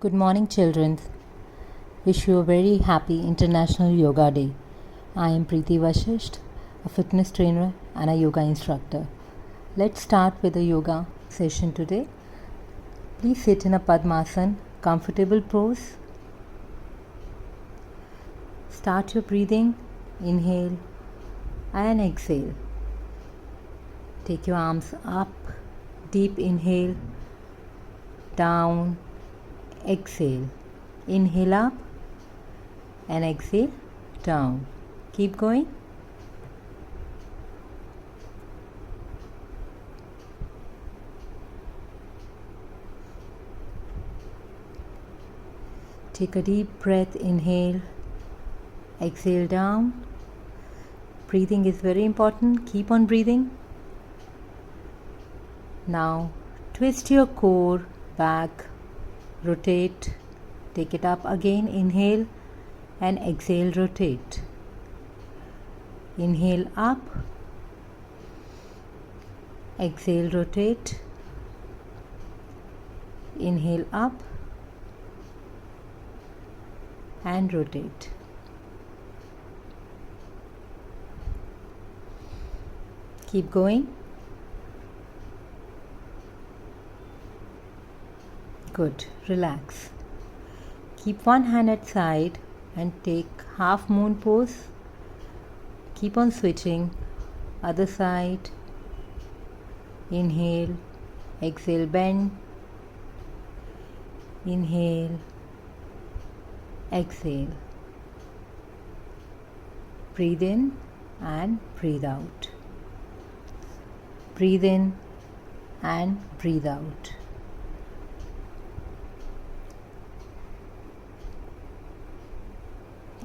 Good morning, children. Wish you a very happy International Yoga Day. I am Preeti Vashisht, a fitness trainer and a yoga instructor. Let's start with the yoga session today. Please sit in a Padmasana, comfortable pose. Start your breathing. Inhale and exhale. Take your arms up. Deep inhale. Down. Exhale. Inhale up and exhale down. Keep going. Take a deep breath. Inhale. Exhale down. Breathing is very important. Keep on breathing. Now twist your core back. Rotate. Take it up again. Inhale and exhale. Rotate. Inhale up. Exhale. Rotate. Inhale up and rotate. Keep going. Good. Relax. Keep one hand at side and take half moon pose. Keep on switching. Other side. Inhale. Exhale. Bend. Inhale. Exhale. Breathe in and breathe out. Breathe in and breathe out.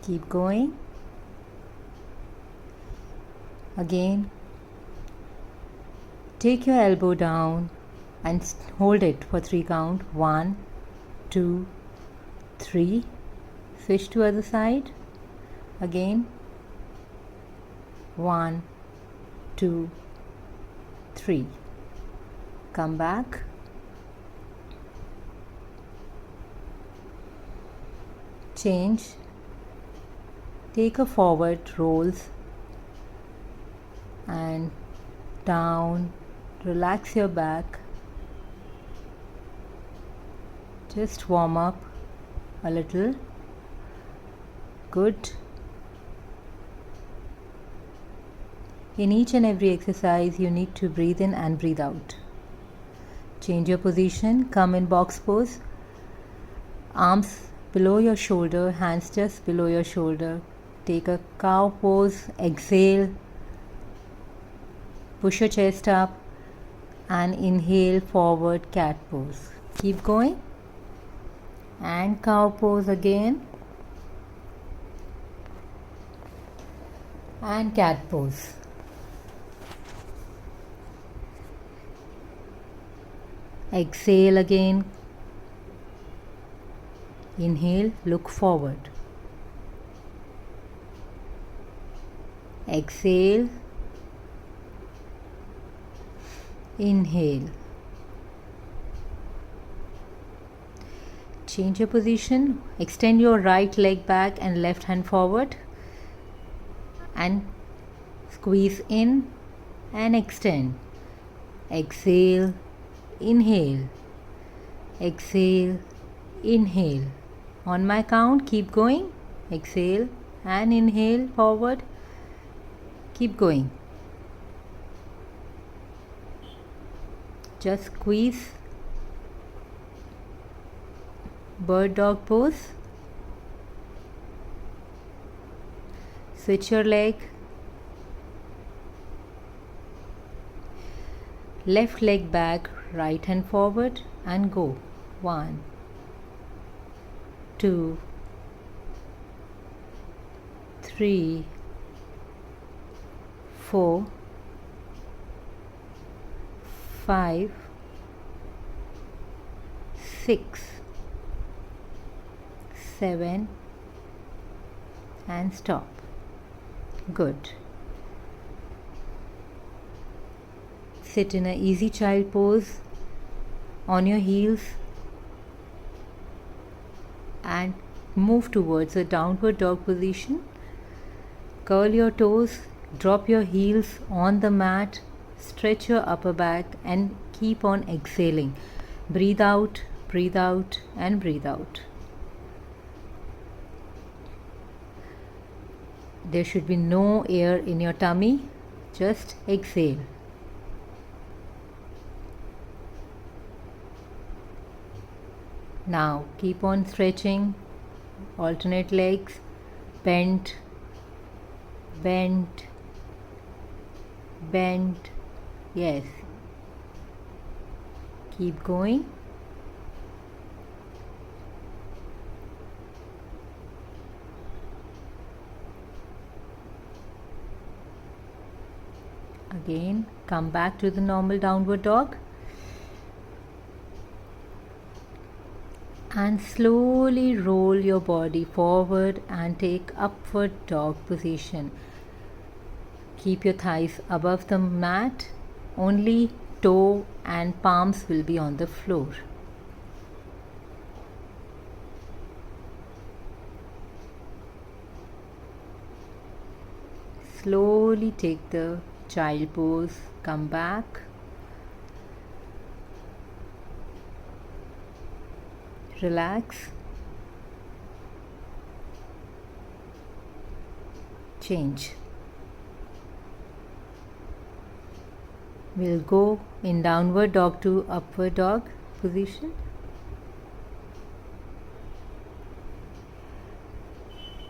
Keep going. Again, take your elbow down and hold it for 3 count. 1, 2, 3. Switch to other side. Again. 1, 2, 3. Come back. Change. Take a forward rolls and down. Relax your back. Just warm up a little. Good. In each and every exercise, you need to breathe in and breathe out. Change your position. Come in box pose. Arms below your shoulder, hands just below your shoulder. Take a cow pose. Exhale. Push your chest up and inhale forward cat pose. Keep going. And cow pose again. And cat pose. Exhale again. Inhale, look forward. Exhale. Inhale. Change your position. Extend your right leg back and left hand forward. And squeeze in and extend. Exhale. Inhale. Exhale. Inhale. On my count, keep going. Exhale and inhale forward. Keep going. Just squeeze. Bird dog pose. Switch your leg. Left leg back, right hand forward and go. 1, 2, 3, 4, 5, 6, 7 and stop. Good. Sit in an easy child pose on your heels. and move towards a downward dog position. Curl your toes, drop your heels on the mat, stretch your upper back and keep on exhaling. Breathe out, and breathe out. There should be no air in your tummy, just exhale. Now keep on stretching, alternate legs, bend, bend, bend, yes. Keep going. Again, come back to the normal downward dog. And slowly roll your body forward and take upward dog position. Keep your thighs above the mat. Only toe and palms will be on the floor. Slowly take the child pose. Come back. Relax. Change. We'll go in downward dog to upward dog position.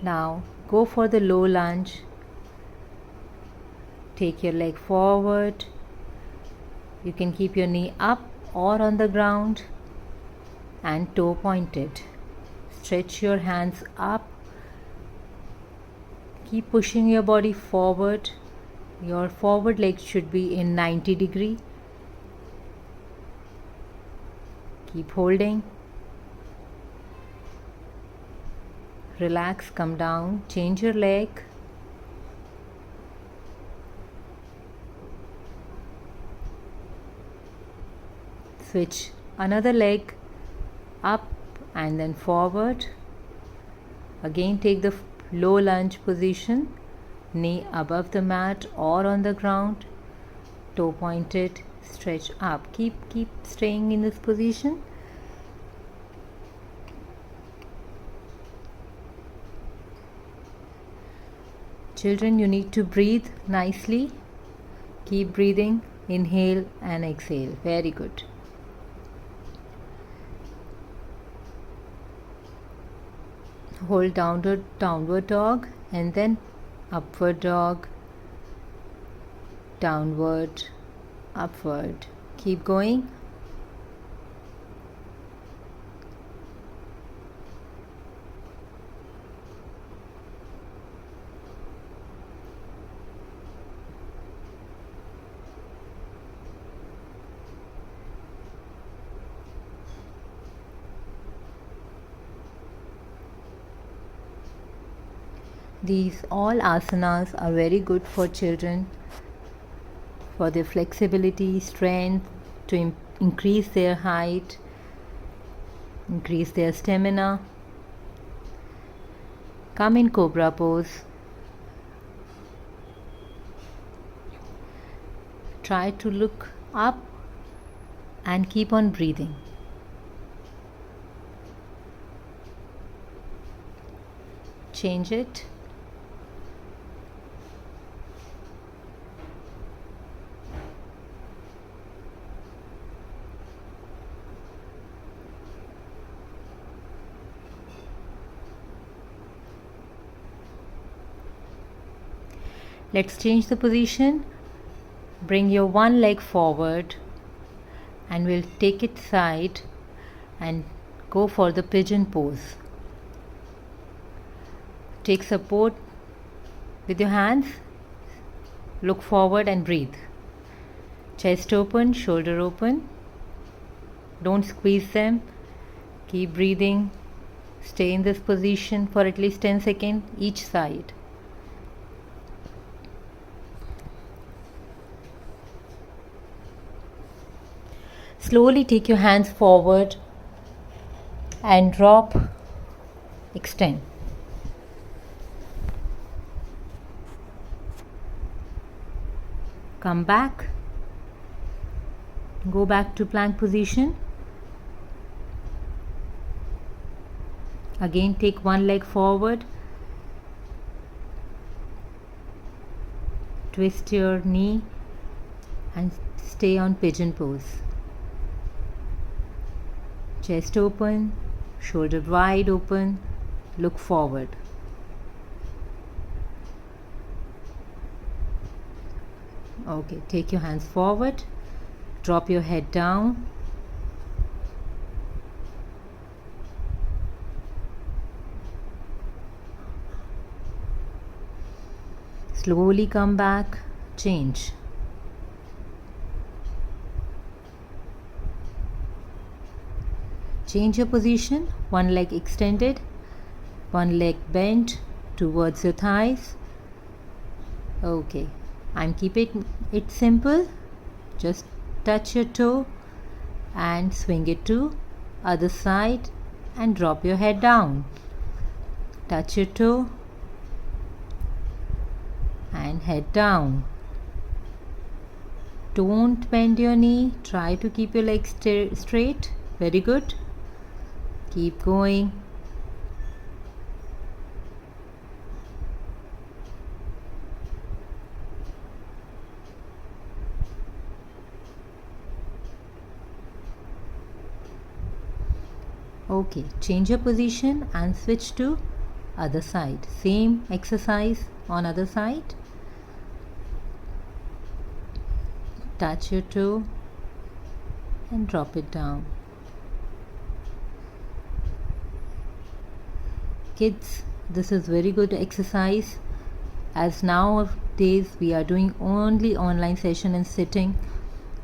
Now go for the low lunge. Take your leg forward. You can keep your knee up or on the ground and toe pointed. Stretch your hands up. Keep pushing your body forward. Your forward leg should be in 90 degree. Keep holding. Relax, come down, change your leg. Switch another leg up and then forward. Again take the low lunge position, knee above the mat or on the ground, toe pointed, stretch up. Keep staying in this position. Children, you need to breathe nicely. Keep breathing, inhale and exhale. Very good. Hold downward dog and then upward dog, downward, upward. Keep going. These all asanas are very good for children, for their flexibility, strength, to increase their height, increase their stamina. Come in cobra pose. Try to look up and keep on breathing. Change it. Let's change the position. Bring your one leg forward and we'll take it side and go for the pigeon pose. Take support with your hands. Look forward and breathe. Chest open, shoulder open. Don't squeeze them. Keep breathing. Stay in this position for at least 10 seconds each side. Slowly take your hands forward and drop extend. Come back, go back to plank position. Again, take one leg forward, twist your knee and stay on pigeon pose. Chest open, shoulder wide open, look forward. Okay, take your hands forward, drop your head down. Slowly come back, change. Change your position, one leg extended, one leg bent towards your thighs. Okay, I'm keeping it simple. Just touch your toe and swing it to other side and drop your head down. Touch your toe and head down. Don't bend your knee. Try to keep your legs straight. Very good. Keep going. Okay, change your position and switch to other side. Same exercise on other side. Touch your toe and drop it down. Kids, this is very good exercise, as nowadays we are doing only online session and sitting,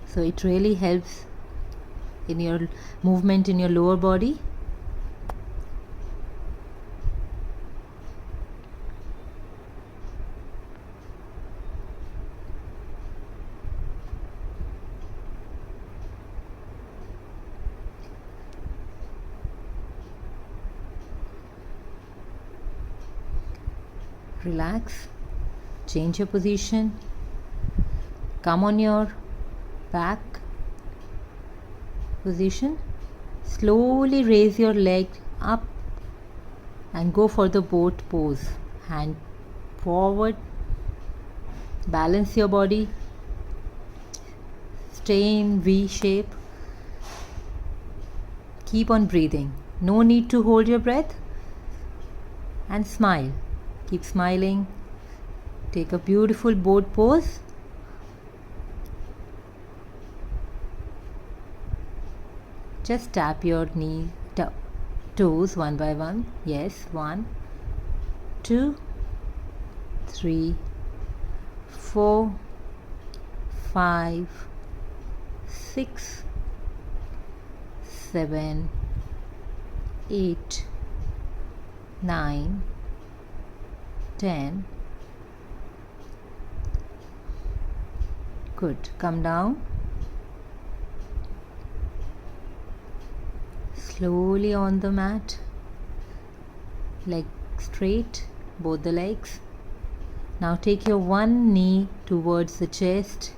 so it really helps in your movement in your lower body. Relax, change your position, come on your back position, slowly raise your leg up and go for the boat pose. Hand forward, balance your body, stay in V shape, keep on breathing, no need to hold your breath, and smile. Keep smiling. Take a beautiful boat pose. Just tap your toes one by one. Yes, 1, 2, 3, 4, 5, 6, 7, 8, 9, 10. Good. Come down. Slowly on the mat. Leg straight, both the legs. Now take your one knee towards the chest.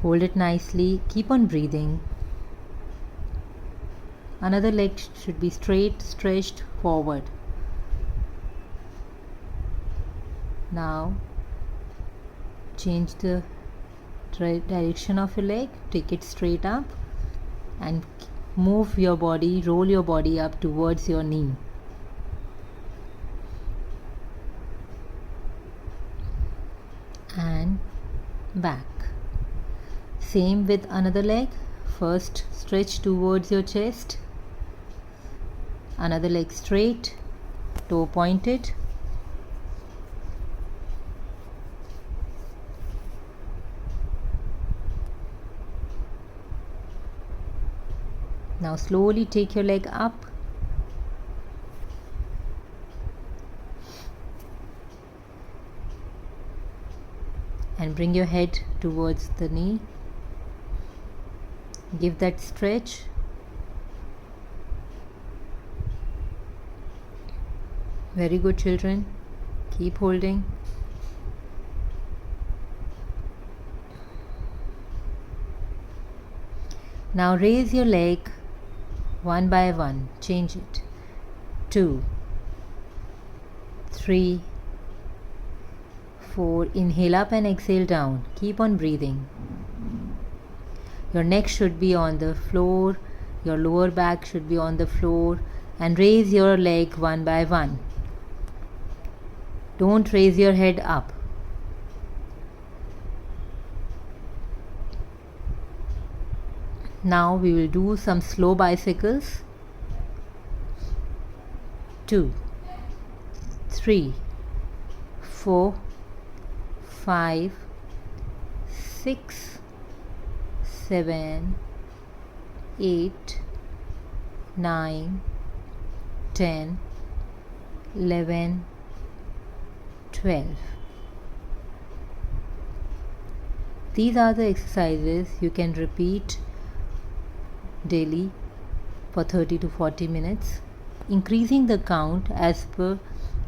Hold it nicely. Keep on breathing. Another leg should be straight, stretched forward. Now change the direction of your leg. Take it straight up and move your body, roll your body up towards your knee. And back. Same with another leg. First stretch towards your chest. Another leg straight, toe pointed. Now slowly take your leg up and bring your head towards the knee. Give that stretch. Very good, children. Keep holding. Now raise your leg one by one. Change it. 2, 3, 4. Inhale up and exhale down. Keep on breathing. Your neck should be on the floor. Your lower back should be on the floor. And raise your leg one by one. Don't raise your head up. Now we will do some slow bicycles. 2, 3, 4, 5, 6, 7, 8, 9, 10, 11, 12. These are the exercises you can repeat daily for 30 to 40 minutes, increasing the count as per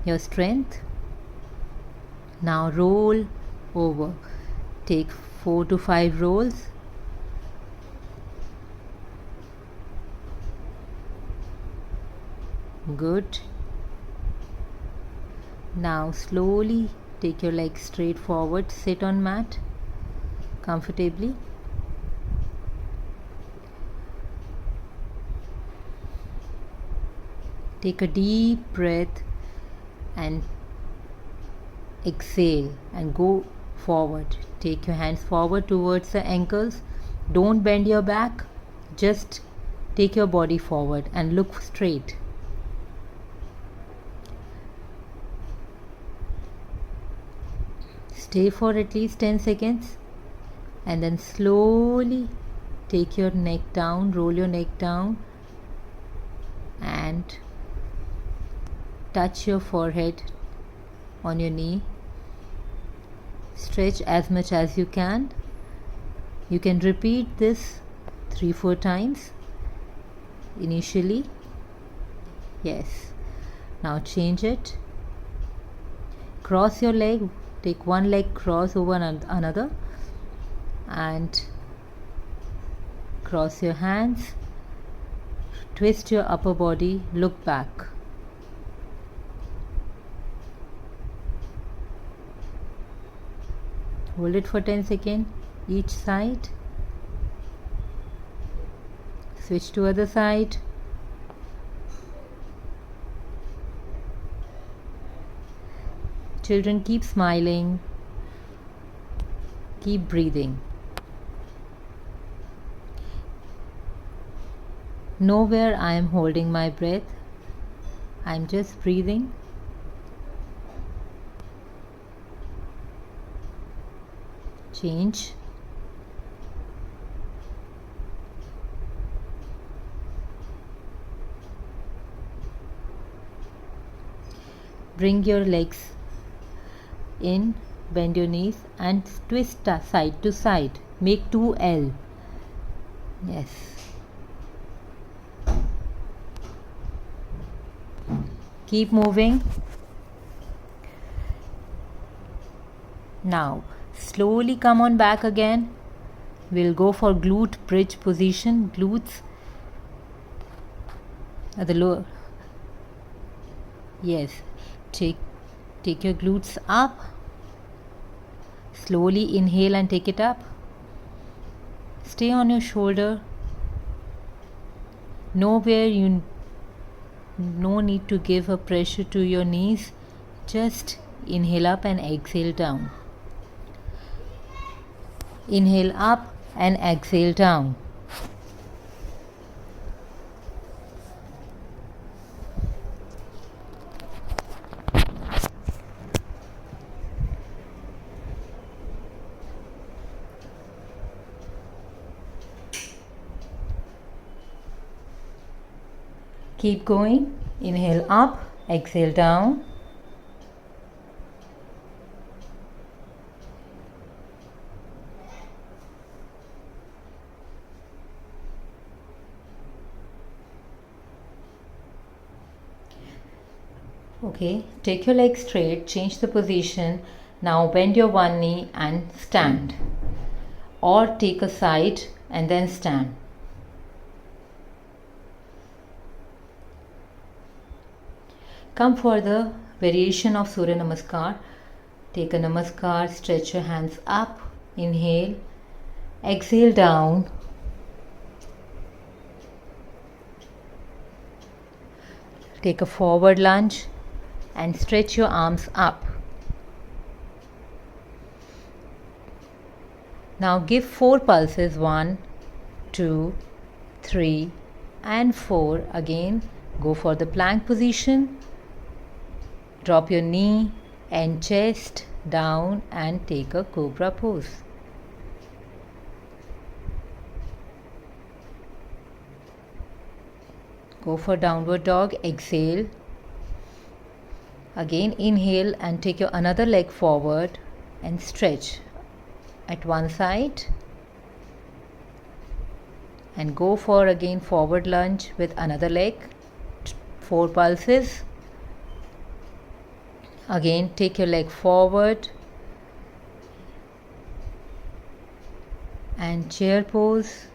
your strength. Now roll over. Take 4 to 5 rolls. Good. Now slowly take your legs straight forward. Sit on mat comfortably. Take a deep breath and exhale and go forward. Take your hands forward towards the ankles. Don't bend your back. Just take your body forward and look straight. Stay for at least 10 seconds and then slowly take your neck down, roll your neck down and touch your forehead on your knee. Stretch as much as you can. You can repeat this 3-4 times initially. Yes. Now change it. Cross your leg. Take one leg cross over another and cross your hands. Twist your upper body. Look back. Hold it for 10 seconds each side. Switch to other side. Children, keep smiling. Keep breathing. Nowhere I am holding my breath. I am just breathing. Change. Bring your legs in, bend your knees and twist side to side. Make 2L. Yes. Keep moving. Now slowly come on back again. We'll go for glute bridge position. Glutes at the lower. Yes. Take your glutes up. Slowly inhale and take it up. Stay on your shoulder. No need to give a pressure to your knees. Just inhale up and exhale down. Inhale up and exhale down. Keep going. Inhale up, exhale down. Okay, take your leg straight, change the position. Now bend your one knee and stand. Or take a side and then stand. Come for the variation of Surya Namaskar. Take a Namaskar, stretch your hands up, inhale, exhale down. Take a forward lunge and stretch your arms up. Now give 4 pulses, 1, 2, 3 and 4. Again go for the plank position. Drop your knee and chest down and take a cobra pose. Go for downward dog, exhale. Again inhale and take your another leg forward and stretch at one side. And go for again forward lunge with another leg. 4 pulses. Again take your leg forward and chair pose.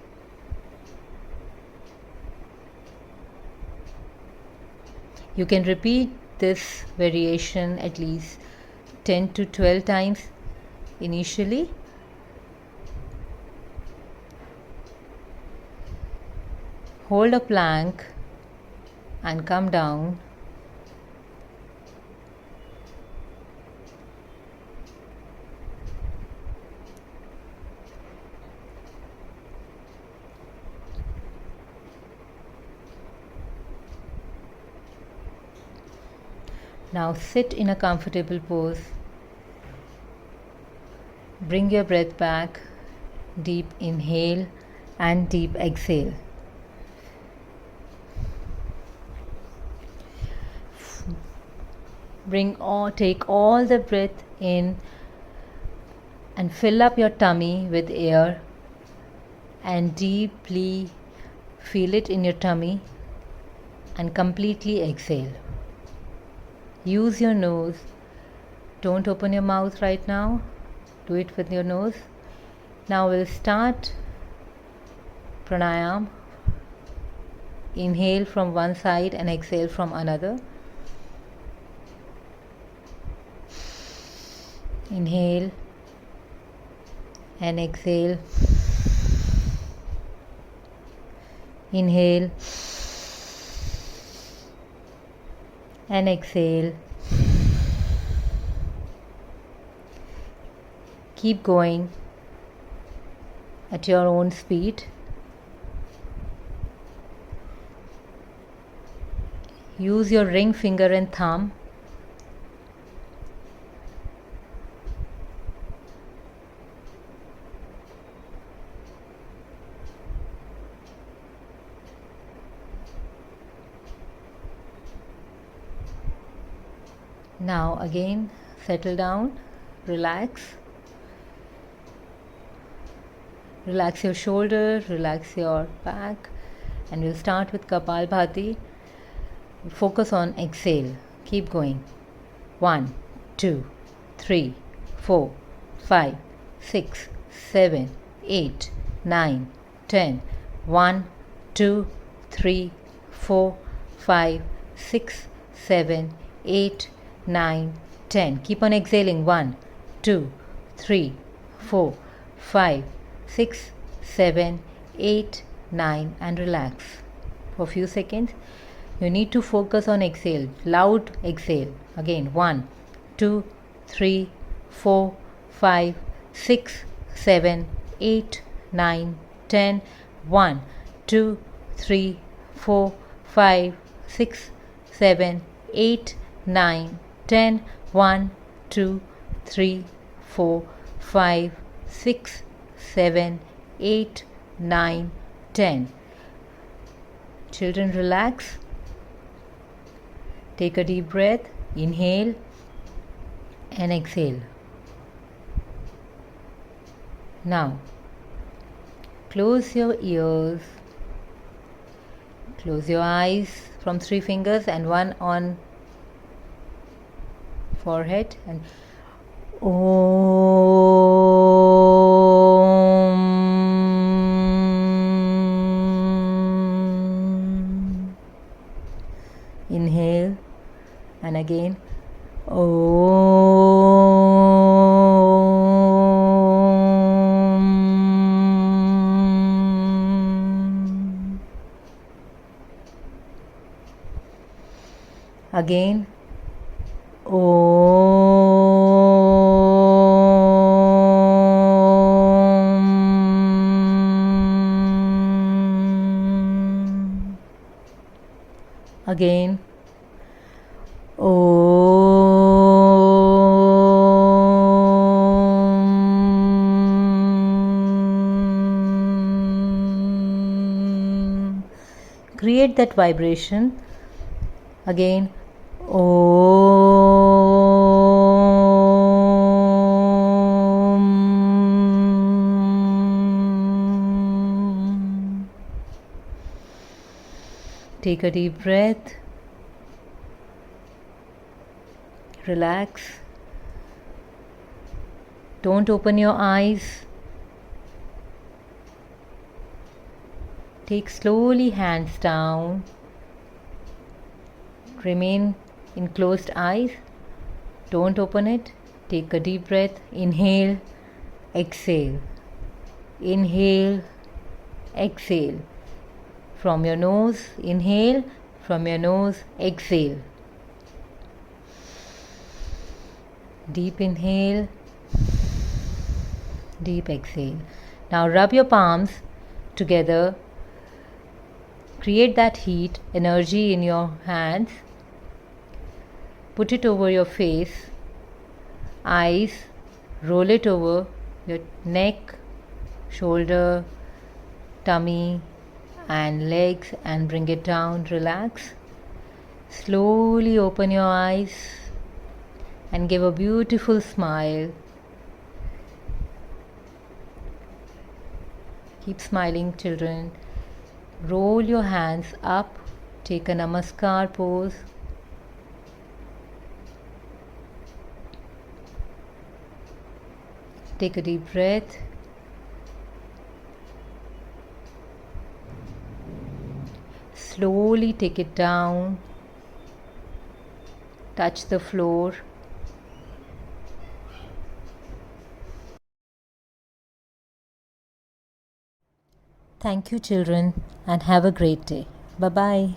You can repeat this variation at least 10 to 12 times initially. Hold a plank and come down. Now sit in a comfortable pose. Bring your breath back. Deep inhale and deep exhale. Take all the breath in and fill up your tummy with air and deeply feel it in your tummy and completely exhale. Use your nose. Don't open your mouth right now. Do it with your nose. Now we'll start pranayam. Inhale from one side and exhale from another. Inhale and exhale. Inhale and exhale. Keep going at your own speed. Use your ring finger and thumb. Now again settle down, relax. Relax your shoulder, relax your back, and we'll start with Kapalbhati. Focus on exhale. Keep going. 1, 2, 3, 4, 5, 6, 7, 8, 9, 10. 1, 2, 3, 4, 5, 6, 7, 8, 9, 10. Keep on exhaling. 1, 2, 3, 4, 5, 6, 7, 8, 9 and relax for a few seconds. You need to focus on exhale. Loud exhale. Again 1, 2, 3, 4, 5, 6, 7, 8, 9, 10. 1, 2, 3, 4, 5, 6, 7, 8, 9, 10. 1, 2, 3, 4, 5, 6, 7, 8, 9, 10. Children, relax. Take a deep breath. Inhale and exhale. Now, close your ears. Close your eyes from 3 fingers and one on forehead, and Om. Inhale, and again Om. Again Om. Again Om. Create that vibration. Again Om. Take a deep breath. Relax. Don't open your eyes. Take slowly hands down. Remain in closed eyes. Don't open it. Take a deep breath. Inhale, exhale. Inhale, exhale. From your nose, inhale. From your nose, exhale. Deep inhale, deep exhale. Now rub your palms together. Create that heat, energy in your hands. Put it over your face, eyes, roll it over your neck, shoulder, tummy, and legs, and bring it down. Relax. Slowly open your eyes and give a beautiful smile. Keep smiling, children. Roll your hands up. Take a namaskar pose. Take a deep breath. Slowly take it down. Touch the floor. Thank you, children, and have a great day. Bye-bye.